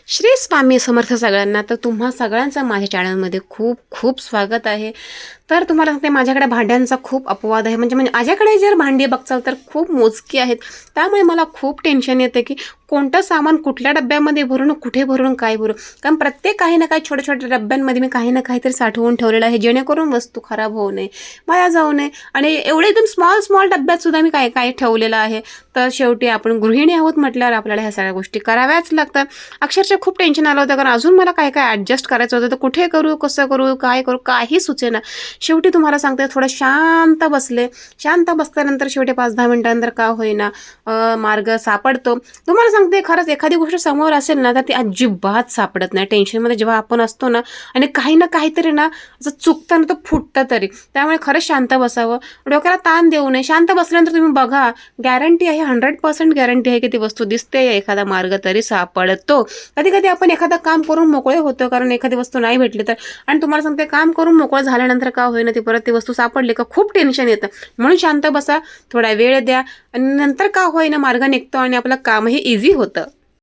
श्री स्वामी समर्थ सगळ्यांना. तर तुम्हा सगळ्यांचं माझ्या चॅनलमध्ये खूप खूप स्वागत आहे. तर तुम्हाला सांगते, माझ्याकडे भांड्यांचा खूप अपवाद आहे. म्हणजे माझ्याकडे जर भांडी बघचाल तर खूप मोजकी आहेत. त्यामुळे मला खूप टेन्शन येते की कोणतं सामान कुठल्या डब्यामध्ये भरून, कुठे भरून, काय भरू. कारण प्रत्येक काही ना काही छोट्या छोट्या डब्यांमध्ये मी काही ना काहीतरी साठवून ठेवलेलं आहे, जेणेकरून वस्तू खराब होऊ नये, वाया जाऊ नये. आणि एवढे एकदम स्मॉल स्मॉल डब्यात सुद्धा मी काय काय ठेवलेलं आहे. तर शेवटी आपण गृहिणी आहोत म्हटल्यावर आपल्याला ह्या सगळ्या गोष्टी कराव्याच लागतात. अक्षरशः खूप टेन्शन आलं होतं, कारण अजून मला काय काय ॲडजस्ट करायचं होतं. तर कुठे करू, कसं करू, काय करू, काही सुचेना. शेवटी तुम्हाला सांगते, थोडं शांत बसले. शांत बसल्यानंतर शेवटी 5-10 मिनिटांनंतर का होईना मार्ग सापडतो. तुम्हाला सांगते, खरंच एखादी गोष्ट समोर असेल ना, तर ती अजिबात सापडत नाही. टेन्शनमध्ये जेव्हा आपण असतो ना, आणि काही ना काहीतरी ना असं चुकतं ना, तर फुटतं तरी. त्यामुळे खरंच शांत बसावं, डोक्याला ताण देऊ नये. शांत बसल्यानंतर तुम्ही बघा, गॅरंटी आहे, 100% गॅरंटी आहे की ती वस्तू दिसते, एखादा मार्ग तरी सापडतो. कधी कधी आपण एखादं काम करून मोकळे होतो, कारण एखादी वस्तू नाही भेटली तर. आणि तुम्हाला सांगते, काम करून मोकळं झाल्यानंतर का होईना ती परत ती वस्तू सापडली का खूप टेन्शन येतं. म्हणून शांत बसा, थोडा वेळ द्या, आणि नंतर का होईना मार्ग निघतो आणि आपलं कामही इझी होतं.